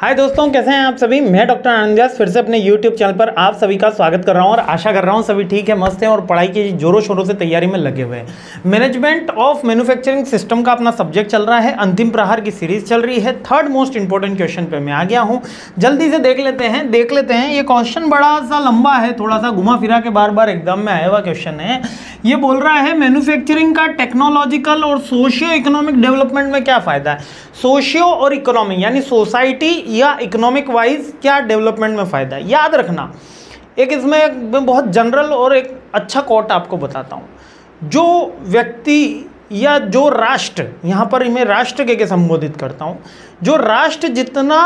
हाय दोस्तों, कैसे हैं आप सभी। मैं डॉक्टर आनंद व्यास फिर से अपने यूट्यूब चैनल पर आप सभी का स्वागत कर रहा हूं और आशा कर रहा हूं सभी ठीक है, मस्त हैं और पढ़ाई की जोरों शोरों से तैयारी में लगे हुए हैं। मैनेजमेंट ऑफ मैन्युफैक्चरिंग सिस्टम का अपना सब्जेक्ट चल रहा है, अंतिम प्रहार की सीरीज चल रही है। थर्ड मोस्ट इंपॉर्टेंट क्वेश्चन पे मैं आ गया हूँ, जल्दी से देख लेते हैं। ये क्वेश्चन बड़ा सा लंबा है, थोड़ा सा घुमा फिरा के बार बार एग्जाम में आया हुआ क्वेश्चन है। ये बोल रहा है मैन्युफैक्चरिंग का टेक्नोलॉजिकल और सोशियो इकोनॉमिक डेवलपमेंट में क्या फायदा है। सोशियो और इकोनॉमिक यानी सोसाइटी या इकोनॉमिक वाइज क्या डेवलपमेंट में फायदा है, याद रखना। एक इसमें बहुत जनरल और एक अच्छा कोट आपको बताता हूँ। जो व्यक्ति या जो राष्ट्र, यहाँ पर मैं राष्ट्र के संबोधित करता हूँ, जो राष्ट्र जितना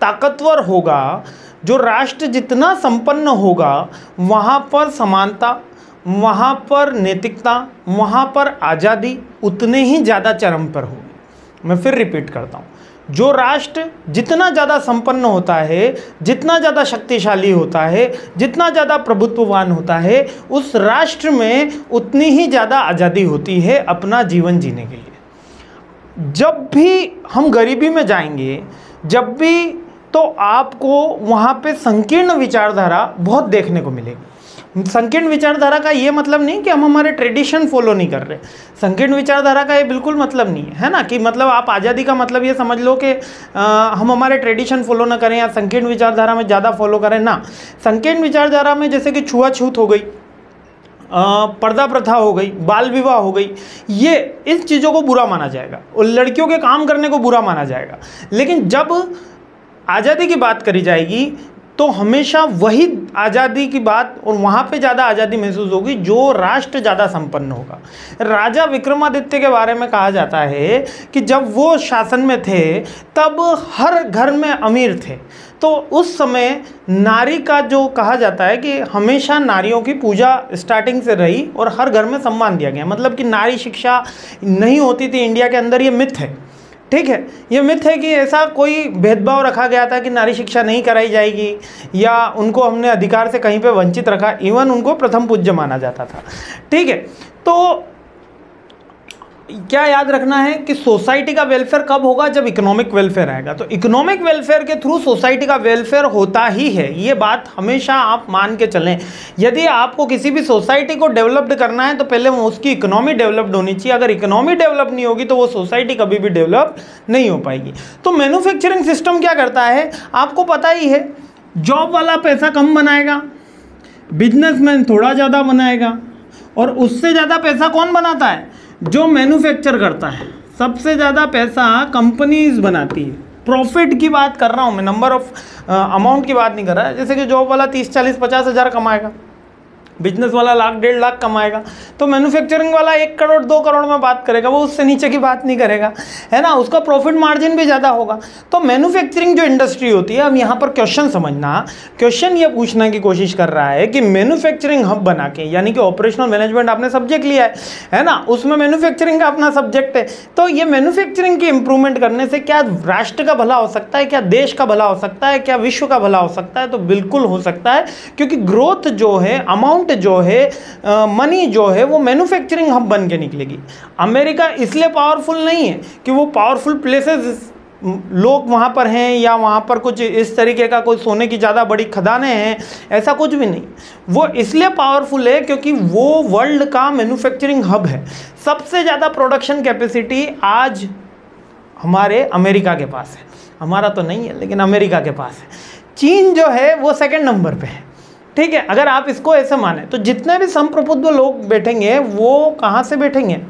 ताकतवर होगा, जो राष्ट्र जितना संपन्न होगा, वहाँ पर समानता, वहाँ पर नैतिकता, वहाँ पर आज़ादी उतने ही ज़्यादा चरम पर होगी। मैं फिर रिपीट करता हूँ, जो राष्ट्र जितना ज़्यादा संपन्न होता है, जितना ज़्यादा शक्तिशाली होता है, जितना ज़्यादा प्रभुत्ववान होता है, उस राष्ट्र में उतनी ही ज़्यादा आज़ादी होती है अपना जीवन जीने के लिए। जब भी हम गरीबी में जाएंगे, जब भी, तो आपको वहाँ पे संकीर्ण विचारधारा बहुत देखने को मिलेगी। संकीर्ण विचारधारा का ये मतलब नहीं कि हम हमारे ट्रेडिशन फॉलो नहीं कर रहे। संकीर्ण विचारधारा का ये बिल्कुल मतलब नहीं है ना, कि मतलब आप आज़ादी का मतलब ये समझ लो कि हम हमारे ट्रेडिशन फॉलो ना करें या संकीर्ण विचारधारा में ज़्यादा फॉलो करें ना। संकीर्ण विचारधारा में जैसे कि छुआछूत हो गई, पर्दा प्रथा हो गई, बाल विवाह हो गई, ये इस चीज़ों को बुरा माना जाएगा और लड़कियों के काम करने को बुरा माना जाएगा। लेकिन जब आज़ादी की बात करी जाएगी तो हमेशा वही आज़ादी की बात, और वहाँ पे ज़्यादा आज़ादी महसूस होगी जो राष्ट्र ज़्यादा संपन्न होगा। राजा विक्रमादित्य के बारे में कहा जाता है कि जब वो शासन में थे तब हर घर में अमीर थे। तो उस समय नारी का जो कहा जाता है कि हमेशा नारियों की पूजा स्टार्टिंग से रही और हर घर में सम्मान दिया गया। मतलब कि नारी शिक्षा नहीं होती थी इंडिया के अंदर, ये मिथ है। ठीक है, ये मिथ है कि ऐसा कोई भेदभाव रखा गया था कि नारी शिक्षा नहीं कराई जाएगी या उनको हमने अधिकार से कहीं पे वंचित रखा। इवन उनको प्रथम पूज्य माना जाता था। ठीक है, तो क्या याद रखना है कि सोसाइटी का वेलफेयर कब होगा, जब इकोनॉमिक वेलफेयर आएगा। तो इकोनॉमिक वेलफेयर के थ्रू सोसाइटी का वेलफेयर होता ही है, ये बात हमेशा आप मान के चलें। यदि आपको किसी भी सोसाइटी को डेवलप्ड करना है तो पहले उसकी इकोनॉमी डेवलप्ड होनी चाहिए। अगर इकोनॉमी डेवलप नहीं होगी तो वो सोसाइटी कभी भी डेवलप नहीं हो पाएगी। तो मैन्युफैक्चरिंग सिस्टम क्या करता है, आपको पता ही है। जॉब वाला पैसा कम बनाएगा, बिजनेसमैन थोड़ा ज़्यादा बनाएगा, और उससे ज़्यादा पैसा कौन बनाता है, जो मैन्युफैक्चर करता है। सबसे ज़्यादा पैसा कंपनीज बनाती है। प्रॉफिट की बात कर रहा हूँ मैं, नंबर ऑफ अमाउंट की बात नहीं कर रहा है। जैसे कि जॉब वाला 30, 40, 50 हज़ार कमाएगा, बिजनेस वाला लाख, 1.5 लाख कमाएगा, तो मैन्युफैक्चरिंग वाला 1 करोड़ 2 करोड़ में बात करेगा, वो उससे नीचे की बात नहीं करेगा, है ना। उसका प्रॉफिट मार्जिन भी ज़्यादा होगा। तो मैन्युफैक्चरिंग जो इंडस्ट्री होती है, अब यहाँ पर क्वेश्चन समझना, क्वेश्चन ये पूछने की कोशिश कर रहा है कि मैन्युफैक्चरिंग हब बना के, यानी कि ऑपरेशनल मैनेजमेंट आपने सब्जेक्ट लिया है ना, उसमें मैन्युफैक्चरिंग का अपना सब्जेक्ट है। तो ये मैन्युफैक्चरिंग की इंप्रूवमेंट करने से क्या राष्ट्र का भला हो सकता है, क्या देश का भला हो सकता है, क्या विश्व का भला हो सकता है। तो बिल्कुल हो सकता है, क्योंकि ग्रोथ जो है, अमाउंट जो है, मनी जो है, वो मैन्युफैक्चरिंग हब बन के निकलेगी। अमेरिका इसलिए पावरफुल नहीं है कि वो पावरफुल प्लेसेस लोग वहाँ पर हैं या वहाँ पर कुछ इस तरीके का कोई सोने की ज़्यादा बड़ी खदानें हैं, ऐसा कुछ भी नहीं। वो इसलिए पावरफुल है क्योंकि वो वर्ल्ड का मैन्युफैक्चरिंग हब है। सबसे ज़्यादा प्रोडक्शन कैपेसिटी आज हमारे अमेरिका के पास है, हमारा तो नहीं है लेकिन अमेरिका के पास है। चीन जो है वो सेकेंड नंबर पे है। ठीक है, अगर आप इसको ऐसे माने तो जितने भी संप्रभुत्व लोग बैठेंगे वो कहाँ से बैठेंगे,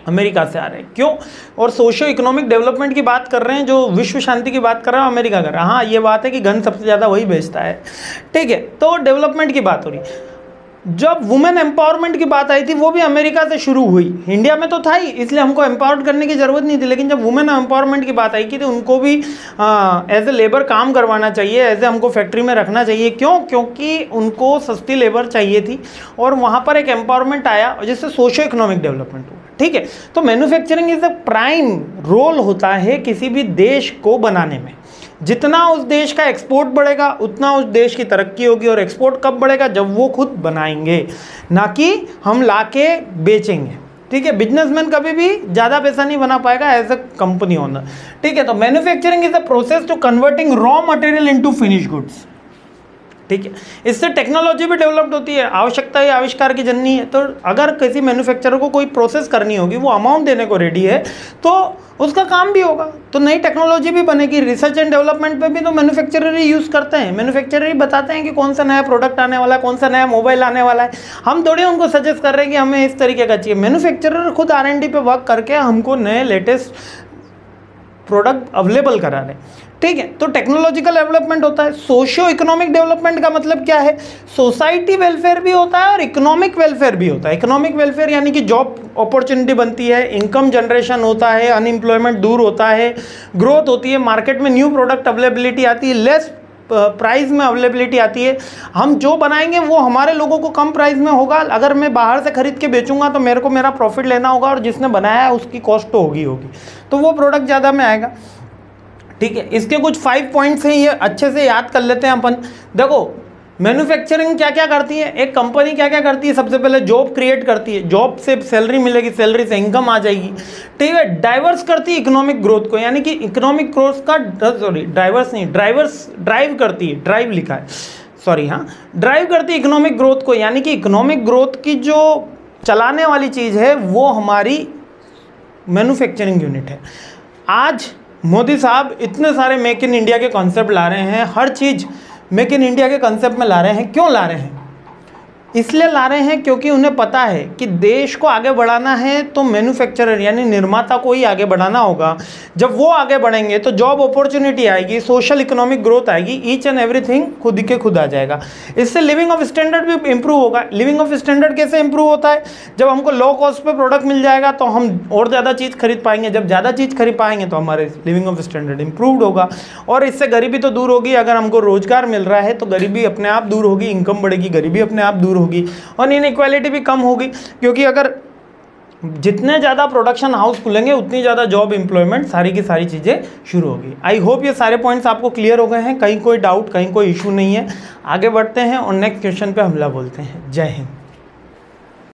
अमेरिका से आ रहे हैं। क्यों, और सोशियो इकोनॉमिक डेवलपमेंट की बात कर रहे हैं, जो विश्व शांति की बात कर रहा है, अमेरिका कर रहा है। हाँ, ये बात है कि गन सबसे ज़्यादा वही बेचता है। ठीक है, तो डेवलपमेंट की बात हो रही है। जब वुमेन एम्पावरमेंट की बात आई थी वो भी अमेरिका से शुरू हुई। इंडिया में तो था ही, इसलिए हमको एम्पावर्ड करने की ज़रूरत नहीं थी। लेकिन जब वुमेन एम्पावरमेंट की बात आई कि तो उनको भी एज ए लेबर काम करवाना चाहिए, एज ए हमको फैक्ट्री में रखना चाहिए। क्यों, क्योंकि उनको सस्ती लेबर चाहिए थी, और वहाँ पर एक एम्पावरमेंट आया जिससे सोशो इकोनॉमिक डेवलपमेंट हुआ। ठीक है, तो manufacturing is a prime role होता है किसी भी देश को बनाने में। जितना उस देश का एक्सपोर्ट बढ़ेगा उतना उस देश की तरक्की होगी। और एक्सपोर्ट कब बढ़ेगा, जब वो खुद बनाएंगे, ना कि हम लाके बेचेंगे। ठीक है, बिजनेसमैन कभी भी ज़्यादा पैसा नहीं बना पाएगा एज अ कंपनी ओनर। ठीक है, तो manufacturing is a process to converting raw material into finish goods. ठीक है, इससे टेक्नोलॉजी भी डेवलप्ड होती है, आवश्यकता या आविष्कार की जननी है। तो अगर किसी मैन्युफैक्चरर को कोई प्रोसेस करनी होगी, वो अमाउंट देने को रेडी है, तो उसका काम भी होगा, तो नई टेक्नोलॉजी भी बनेगी। रिसर्च एंड डेवलपमेंट पे भी तो मैन्युफैक्चरर ही यूज़ करते हैं, मैन्युफैक्चरर ही बताते हैं कि कौन सा नया प्रोडक्ट आने वाला है, कौन सा नया मोबाइल आने वाला है। हम थोड़ी उनको सजेस्ट कर रहे हैं कि हमें इस तरीके का चाहिए। मैन्युफैक्चरर खुद R&D पे वर्क करके हमको नए लेटेस्ट प्रोडक्ट अवेलेबल करा रहे हैं। ठीक है, तो टेक्नोलॉजिकल डेवलपमेंट होता है। सोशियो इकोनॉमिक डेवलपमेंट का मतलब क्या है? सोसाइटी वेलफेयर भी होता है और इकोनॉमिक वेलफेयर भी होता है। इकोनॉमिक वेलफेयर यानी कि जॉब अपॉर्चुनिटी बनती है, इनकम जनरेशन होता है, अनएम्प्लॉयमेंट दूर होता है, ग्रोथ होती है, मार्केट में न्यू प्रोडक्ट अवेलेबिलिटी आती है, लेस प्राइस में अवेलेबिलिटी आती है। हम जो बनाएंगे वो हमारे लोगों को कम प्राइस में होगा। अगर मैं बाहर से खरीद के बेचूंगा तो मेरे को मेरा प्रॉफिट लेना होगा, और जिसने बनाया है उसकी कॉस्ट तो होगी, तो वो प्रोडक्ट ज़्यादा में आएगा। ठीक है, इसके कुछ 5 पॉइंट्स हैं, ये अच्छे से याद कर लेते हैं अपन। देखो, मैन्युफैक्चरिंग क्या क्या करती है, एक कंपनी क्या क्या करती है? सबसे पहले जॉब क्रिएट करती है, जॉब से सैलरी मिलेगी, सैलरी से इनकम आ जाएगी। ठीक है, डाइवर्स करती है इकोनॉमिक ग्रोथ को, यानी कि इकोनॉमिक ग्रोथ का ड्राइव करती है, ड्राइव लिखा है, सॉरी, हाँ, ड्राइव करती है इकोनॉमिक ग्रोथ को, यानी कि इकोनॉमिक ग्रोथ की जो चलाने वाली चीज़ है वो हमारी मैन्युफैक्चरिंग यूनिट है। आज मोदी साहब इतने सारे मेक इन इंडिया के कॉन्सेप्ट ला रहे हैं, हर चीज़ मेक इन इंडिया के कॉन्सेप्ट में ला रहे हैं। क्यों ला रहे हैं? इसलिए ला रहे हैं क्योंकि उन्हें पता है कि देश को आगे बढ़ाना है तो मैन्युफैक्चरर यानी निर्माता को ही आगे बढ़ाना होगा। जब वो आगे बढ़ेंगे तो जॉब अपॉर्चुनिटी आएगी, सोशल इकोनॉमिक ग्रोथ आएगी, ईच एंड एवरीथिंग खुद के खुद आ जाएगा। इससे लिविंग ऑफ स्टैंडर्ड भी इंप्रूव होगा। लिविंग ऑफ स्टैंडर्ड कैसे इंप्रूव होता है? जब हमको लो कॉस्ट पे प्रोडक्ट मिल जाएगा तो हम और ज़्यादा चीज़ खरीद पाएंगे। जब ज़्यादा चीज़ खरीद पाएंगे तो हमारे लिविंग ऑफ स्टैंडर्ड इंप्रूव्ड होगा, और इससे गरीबी तो दूर होगी। अगर हमको रोजगार मिल रहा है तो गरीबी अपने आप दूर होगी, इनकम बढ़ेगी, गरीबी अपने आप दूर होगी, और इनइक्वालिटी भी कम होगी। क्योंकि अगर जितने ज़्यादा प्रोडक्शन हाउस खुलेंगे उतनी ज़्यादा जॉब एम्प्लॉयमेंट, सारी की सारी चीज़ें शुरू होगी। आई होप ये सारे पॉइंट्स आपको क्लियर हो गए हैं, कहीं कोई डाउट, कहीं कोई इशू नहीं है। आगे बढ़ते हैं और नेक्स्ट क्वेश्चन पे हमला बोलते हैं। जय हिंद।